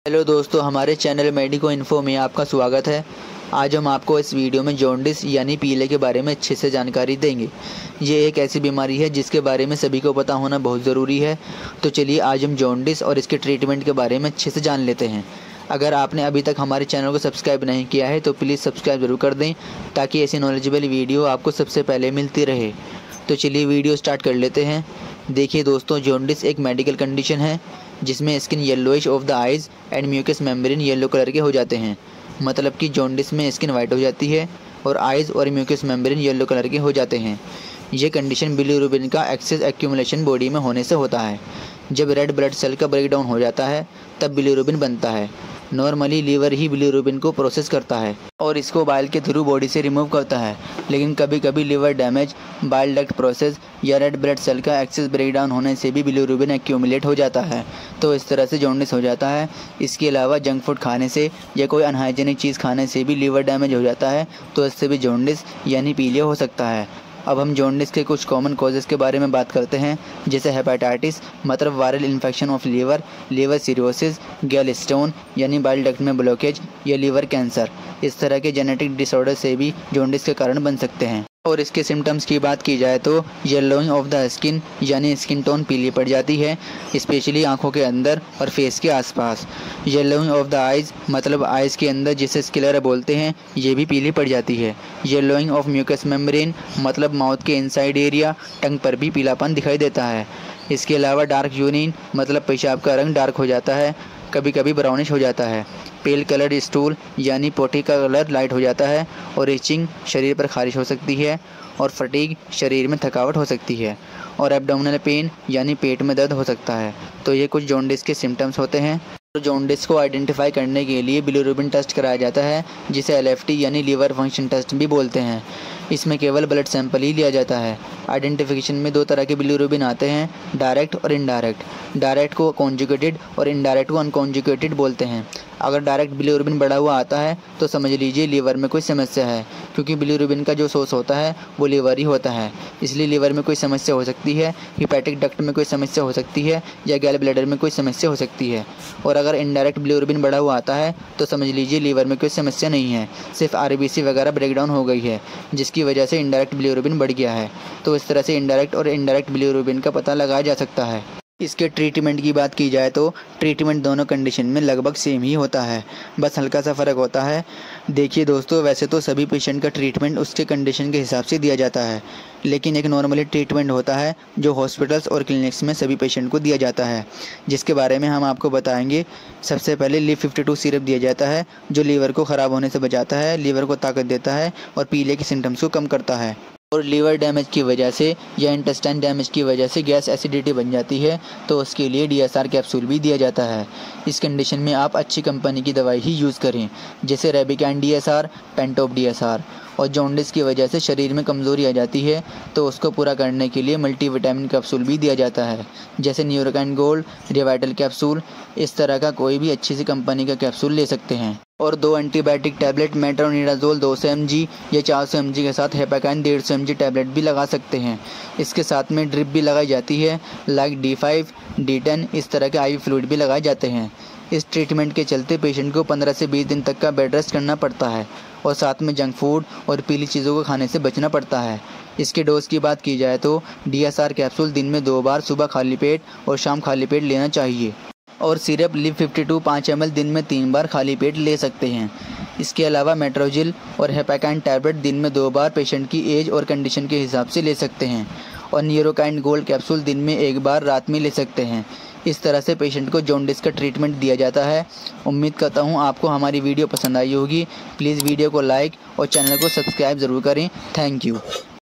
Hello दोस्तों, हमारे channel medico info में आपका स्वागत है। आज हम आपको इस वीडियो में जॉन्डिस यानी पीले के बारे में अच्छे से जानकारी देंगे। ये एक ऐसी बीमारी है जिसके बारे में सभी को पता होना बहुत ज़रूरी है। तो चलिए आज हम जॉन्डिस और इसके ट्रीटमेंट के बारे में अच्छे से जान लेते हैं। अगर आपने अभी तक हमारे चैनल को सब्सक्राइब नहीं किया है तो प्लीज़ सब्सक्राइब ज़रूर कर दें, ताकि ऐसी नॉलेजेबल वीडियो आपको सबसे पहले मिलती रहे। तो चलिए वीडियो स्टार्ट कर लेते हैं। देखिए दोस्तों, जॉन्डिस एक मेडिकल कंडीशन है जिसमें skin yellowish of the eyes and mucous membrane yellow colour के हो जाते हैं। मतलब कि जॉन्डिस में स्किन वाइट हो जाती है और आइज़ और म्यूकस मेम्ब्रेन येलो कलर के हो जाते हैं। ये कंडीशन बिलीरुबिन का एक्सेस एक्यूमुलेशन बॉडी में होने से होता है। जब रेड ब्लड सेल का ब्रेकडाउन हो जाता है तब बिलीरुबिन बनता है। नॉर्मली लीवर ही बिलीरुबिन को प्रोसेस करता है और इसको बाइल के थ्रू बॉडी से रिमूव करता है, लेकिन कभी कभी liver damage, bile duct process या रेड ब्लड सेल का एक्सेस ब्रेकडाउन होने से भी बिलीरुबिन एक्यूमुलेट हो जाता है, तो इस तरह से जॉन्डिस हो जाता है। इसके अलावा जंक फूड खाने से या कोई अनहाइजीनिक चीज़ खाने से भी लीवर डैमेज हो जाता है, तो इससे भी जॉन्डिस यानी पीलिया हो सकता है। अब हम जॉन्डिस के कुछ कॉमन कॉजेज़ के बारे में बात करते हैं, जैसे हेपेटाइटिस मतलब viral infection of liver, liver cirrhosis, gallstone यानी बाइल डक्ट में ब्लॉकेज या लीवर कैंसर। इस तरह के जेनेटिक डिसऑर्डर से भी जॉन्डिस के कारण बन सकते हैं। और इसके सिम्टम्स की बात की जाए तो येलोइंग ऑफ द स्किन यानी स्किन टोन पीली पड़ जाती है, स्पेशली आंखों के अंदर और फेस के आसपास। येलोइंग ऑफ द आइज़ मतलब आइज़ के अंदर जिसे स्क्लेरा बोलते हैं, ये भी पीली पड़ जाती है। येलोइंग ऑफ म्यूकस मेम्ब्रेन मतलब माउथ के इनसाइड एरिया, टंग पर भी पीलापन दिखाई देता है। इसके अलावा डार्क यूरिन मतलब पेशाब का रंग डार्क हो जाता है, कभी कभी ब्राउनिश हो जाता है। पेल कलर्ड स्टूल यानी पोटी का कलर लाइट हो जाता है और इचिंग शरीर पर खारिश हो सकती है और फटीग शरीर में थकावट हो सकती है और एब्डोमिनल पेन यानी पेट में दर्द हो सकता है। तो ये कुछ जॉन्डिस के सिम्टम्स होते हैं। तो जॉन्डिस को आइडेंटिफाई करने के लिए बिलीरुबिन टेस्ट कराया जाता है, जिसे एलएफटी यानी लीवर फंक्शन टेस्ट भी बोलते हैं। इसमें केवल ब्लड सैंपल ही लिया जाता है। आइडेंटिफिकेशन में दो तरह के बिलीरुबिन आते हैं, डायरेक्ट और इनडायरेक्ट। डायरेक्ट को कॉन्जुगेटेड और इनडायरेक्ट को अनकॉन्जुगेटेड बोलते हैं। अगर डायरेक्ट बिलीरुबिन बढ़ा हुआ आता है तो समझ लीजिए लीवर में कोई समस्या है, क्योंकि बिलीरुबिन का जो सोर्स होता है वो लीवर ही होता है, इसलिए लीवर में कोई समस्या हो सकती है, हिपैटिक डक्ट में कोई समस्या हो सकती है या गैल ब्लैडर में कोई समस्या हो सकती है। और अगर इनडायरेक्ट बिलीरुबिन बढ़ा हुआ आता है तो समझ लीजिए लीवर में कोई समस्या नहीं है, सिर्फ आरबीसी वगैरह ब्रेकडाउन हो गई है, जिसकी वजह से इनडायरेक्ट बिलीरुबिन बढ़ गया है। तो इस तरह से इनडायरेक्ट और इनडायरेक्ट बिलीरुबिन का पता लगाया जा सकता है। इसके ट्रीटमेंट की बात की जाए तो ट्रीटमेंट दोनों कंडीशन में लगभग सेम ही होता है, बस हल्का सा फ़र्क होता है। देखिए दोस्तों, वैसे तो सभी पेशेंट का ट्रीटमेंट उसके कंडीशन के हिसाब से दिया जाता है, लेकिन एक नॉर्मली ट्रीटमेंट होता है जो हॉस्पिटल्स और क्लिनिक्स में सभी पेशेंट को दिया जाता है, जिसके बारे में हम आपको बताएंगे। सबसे पहले LIV52 सिरप दिया जाता है, जो लीवर को ख़राब होने से बचाता है, लीवर को ताकत देता है और पीले के सिम्टम्स को कम करता है। और लीवर डैमेज की वजह से या इंटेस्टाइन डैमेज की वजह से गैस एसिडिटी बन जाती है तो उसके लिए DSR कैप्सूल भी दिया जाता है। इस कंडीशन में आप अच्छी कंपनी की दवाई ही यूज़ करें, जैसे रेबिकैन DSR, पेंटोप DSR। और जॉन्डिस की वजह से शरीर में कमज़ोरी आ जाती है तो उसको पूरा करने के लिए मल्टीविटामिन कैप्सूल भी दिया जाता है, जैसे न्यूरोकाइन गोल्ड, रिवाइटल कैप्सूल। इस तरह का कोई भी अच्छी सी कंपनी का कैप्सूल ले सकते हैं। और 2 एंटीबायोटिक टैबलेट मेट्रोनिडाज़ोल 200 mg या 400 mg के साथ हेपाकाइन 150 mg टैबलेट भी लगा सकते हैं। इसके साथ में ड्रिप भी लगाई जाती है, लाइक D5, D10 इस तरह के IV फ्लूइड भी लगाए जाते हैं। इस ट्रीटमेंट के चलते पेशेंट को 15 से 20 दिन तक का बेड रेस्ट करना पड़ता है और साथ में जंक फूड और पीली चीज़ों को खाने से बचना पड़ता है। इसके डोज की बात की जाए तो DSR कैप्सूल दिन में 2 बार सुबह खाली पेट और शाम खाली पेट लेना चाहिए। और सिरप LIV52 5 ml दिन में 3 बार खाली पेट ले सकते हैं। इसके अलावा मेट्रोजिल और हेपाकाइन टैबलेट दिन में 2 बार पेशेंट की एज और कंडीशन के हिसाब से ले सकते हैं। और न्यूरोकाइन गोल्ड कैप्सूल दिन में 1 बार रात में ले सकते हैं। इस तरह से पेशेंट को जॉन्डिस का ट्रीटमेंट दिया जाता है। उम्मीद करता हूँ आपको हमारी वीडियो पसंद आई होगी। प्लीज़ वीडियो को लाइक और चैनल को सब्सक्राइब ज़रूर करें। Thank you.